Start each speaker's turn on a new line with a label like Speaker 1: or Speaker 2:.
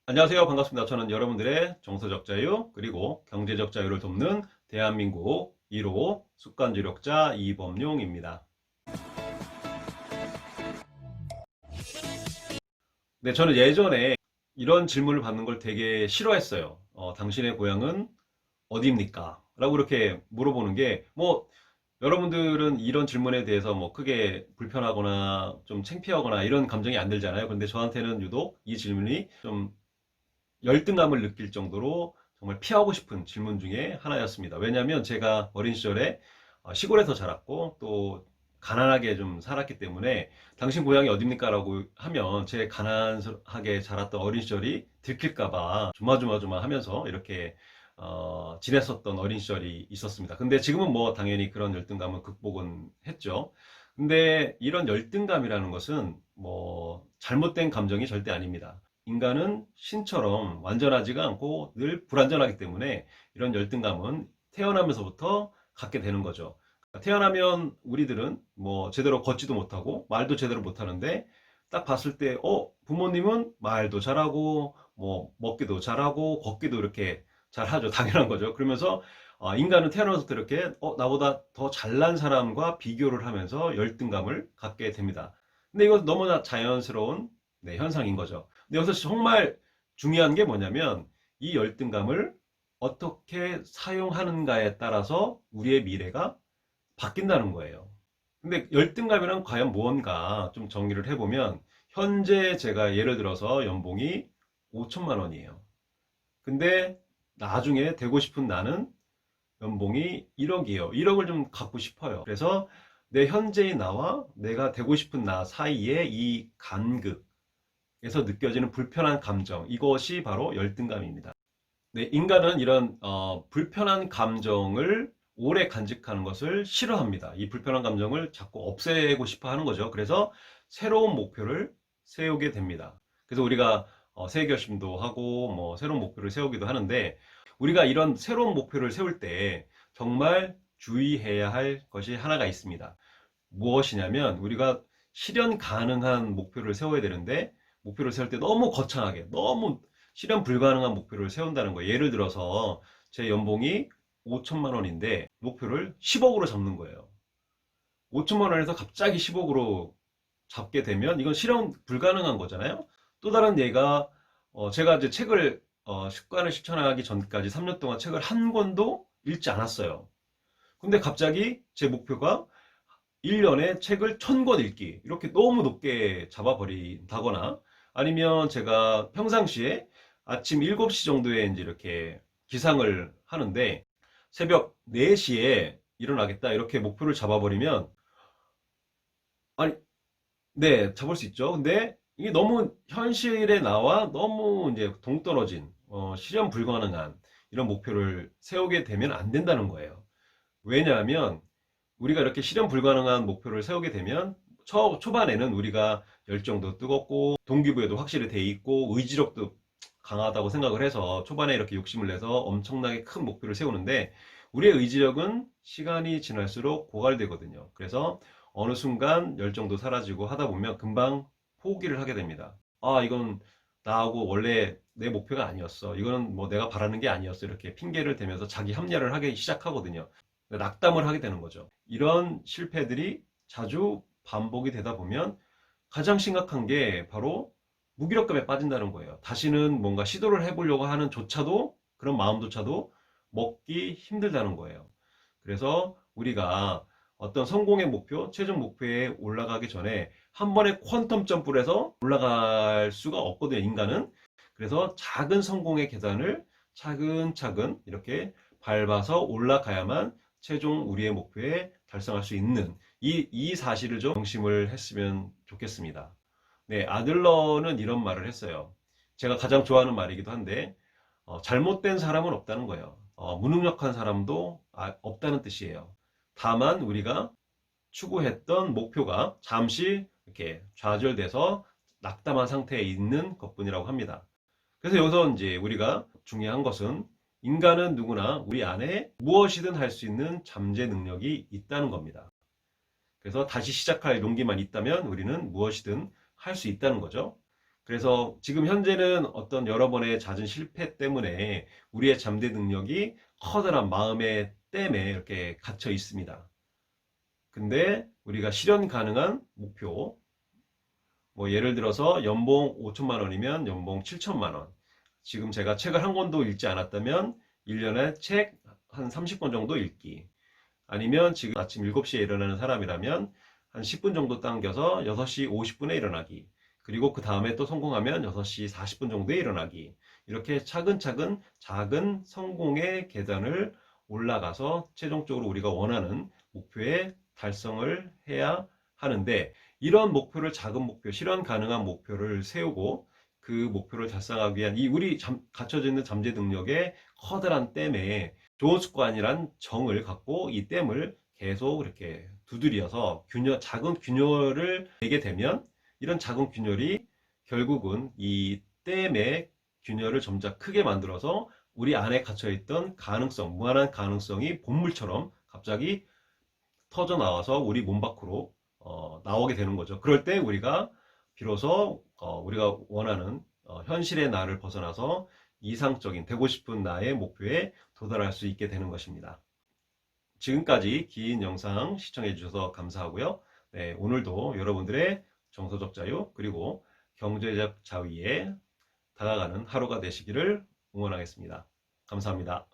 Speaker 1: 안녕하세요. 반갑습니다. 저는 여러분들의 정서적 자유 그리고 경제적 자유를 돕는 대한민국 1호 습관주력자 이범용입니다. 네, 저는 예전에 이런 질문을 받는 걸 되게 싫어했어요. 당신의 고향은 어디입니까? 라고 이렇게 물어보는 게, 여러분들은 이런 질문에 대해서 크게 불편하거나 좀 창피하거나 이런 감정이 안 들잖아요. 근데 저한테는 유독 이 질문이 좀 열등감을 느낄 정도로 정말 피하고 싶은 질문 중에 하나였습니다. 왜냐하면 제가 어린 시절에 시골에서 자랐고 또 가난하게 좀 살았기 때문에 당신 고향이 어딥니까? 라고 하면 제 가난하게 자랐던 어린 시절이 들킬까봐 조마조마조마 하면서 이렇게 지냈었던 어린 시절이 있었습니다. 근데 지금은 당연히 그런 열등감은 극복은 했죠. 근데 이런 열등감이라는 것은 잘못된 감정이 절대 아닙니다. 인간은 신처럼 완전하지가 않고 늘 불완전하기 때문에 이런 열등감은 태어나면서부터 갖게 되는 거죠. 태어나면 우리들은 제대로 걷지도 못하고 말도 제대로 못하는데 딱 봤을 때 부모님은 말도 잘하고 먹기도 잘하고 걷기도 이렇게 잘하죠. 당연한 거죠. 그러면서 인간은 태어나면서부터 이렇게 나보다 더 잘난 사람과 비교를 하면서 열등감을 갖게 됩니다. 근데 이건 너무나 자연스러운 현상인 거죠. 근데 여기서 정말 중요한 게 뭐냐면 이 열등감을 어떻게 사용하는가에 따라서 우리의 미래가 바뀐다는 거예요. 근데 열등감이란 과연 무언가 좀 정리를 해보면 현재 제가 예를 들어서 연봉이 5천만 원이에요. 근데 나중에 되고 싶은 나는 연봉이 1억이에요. 1억을 좀 갖고 싶어요. 그래서 내 현재의 나와 내가 되고 싶은 나 사이에 이 간극, 에서 느껴지는 불편한 감정, 이것이 바로 열등감입니다. 네, 인간은 이런 불편한 감정을 오래 간직하는 것을 싫어합니다. 이 불편한 감정을 자꾸 없애고 싶어 하는 거죠. 그래서 새로운 목표를 세우게 됩니다. 그래서 우리가 새해 결심도 하고 새로운 목표를 세우기도 하는데, 우리가 이런 새로운 목표를 세울 때 정말 주의해야 할 것이 하나가 있습니다. 무엇이냐면 우리가 실현 가능한 목표를 세워야 되는데, 목표를 세울 때 너무 거창하게 너무 실현 불가능한 목표를 세운다는 거예요. 예를 들어서 제 연봉이 5천만 원인데 목표를 10억으로 잡는 거예요. 5천만 원에서 갑자기 10억으로 잡게 되면 이건 실현 불가능한 거잖아요. 또 다른 예가, 제가 이제 책을 습관을 실천하기 전까지 3년 동안 책을 한 권도 읽지 않았어요. 근데 갑자기 제 목표가 1년에 책을 1000권 읽기, 이렇게 너무 높게 잡아버린다거나, 아니면 제가 평상시에 아침 7시 정도에 이제 이렇게 기상을 하는데 새벽 4시에 일어나겠다 이렇게 목표를 잡아버리면, 아니, 네, 잡을 수 있죠. 근데 이게 너무 현실에 나와 너무 이제 동떨어진, 실현 불가능한 이런 목표를 세우게 되면 안 된다는 거예요. 왜냐하면 우리가 이렇게 실현 불가능한 목표를 세우게 되면 초반에는 우리가 열정도 뜨겁고 동기부여도 확실히 돼 있고 의지력도 강하다고 생각을 해서 초반에 이렇게 욕심을 내서 엄청나게 큰 목표를 세우는데, 우리의 의지력은 시간이 지날수록 고갈되거든요. 그래서 어느 순간 열정도 사라지고 하다 보면 금방 포기를 하게 됩니다. 이건 나하고 원래 내 목표가 아니었어, 이거는 내가 바라는 게 아니었어, 이렇게 핑계를 대면서 자기 합리화를 하기 시작하거든요. 낙담을 하게 되는 거죠. 이런 실패들이 자주 반복이 되다 보면 가장 심각한 게 바로 무기력감에 빠진다는 거예요. 다시는 뭔가 시도를 해보려고 하는 조차도, 그런 마음조차도 먹기 힘들다는 거예요. 그래서 우리가 어떤 성공의 목표, 최종 목표에 올라가기 전에 한 번에 퀀텀 점프를 해서 올라갈 수가 없거든요, 인간은. 그래서 작은 성공의 계단을 차근차근 이렇게 밟아서 올라가야만 최종 우리의 목표에 달성할 수 있는 이 사실을 좀 명심을 했으면 좋겠습니다. 네, 아들러는 이런 말을 했어요. 제가 가장 좋아하는 말이기도 한데, 잘못된 사람은 없다는 거예요. 무능력한 사람도 없다는 뜻이에요. 다만 우리가 추구했던 목표가 잠시 이렇게 좌절돼서 낙담한 상태에 있는 것뿐이라고 합니다. 그래서 여기서 이제 우리가 중요한 것은, 인간은 누구나 우리 안에 무엇이든 할 수 있는 잠재 능력이 있다는 겁니다. 그래서 다시 시작할 용기만 있다면 우리는 무엇이든 할 수 있다는 거죠. 그래서 지금 현재는 어떤 여러 번의 잦은 실패 때문에 우리의 잠재 능력이 커다란 마음의 댐에 이렇게 갇혀 있습니다. 근데 우리가 실현 가능한 목표, 뭐 예를 들어서 연봉 5천만 원이면 연봉 7천만 원. 지금 제가 책을 한 권도 읽지 않았다면 1년에 책 한 30권 정도 읽기. 아니면 지금 아침 7시에 일어나는 사람이라면 한 10분 정도 당겨서 6시 50분에 일어나기. 그리고 그 다음에 또 성공하면 6시 40분 정도에 일어나기. 이렇게 차근차근 작은 성공의 계단을 올라가서 최종적으로 우리가 원하는 목표에 달성을 해야 하는데, 이런 목표를 작은 목표, 실현 가능한 목표를 세우고 그 목표를 달성하기 위한 이 우리 갖춰져 있는 잠재 능력의 커다란 댐에 좋은 습관이란 정을 갖고 이 댐을 계속 이렇게 두드려서 작은 균열을 내게 되면, 이런 작은 균열이 결국은 이 댐의 균열을 점차 크게 만들어서 우리 안에 갇혀있던 가능성, 무한한 가능성이 본물처럼 갑자기 터져 나와서 우리 몸 밖으로 나오게 되는 거죠. 그럴 때 우리가 비로소 우리가 원하는 현실의 나를 벗어나서 이상적인 되고 싶은 나의 목표에 도달할 수 있게 되는 것입니다. 지금까지 긴 영상 시청해 주셔서 감사하고요. 네, 오늘도 여러분들의 정서적 자유 그리고 경제적 자유에 다가가는 하루가 되시기를 응원하겠습니다. 감사합니다.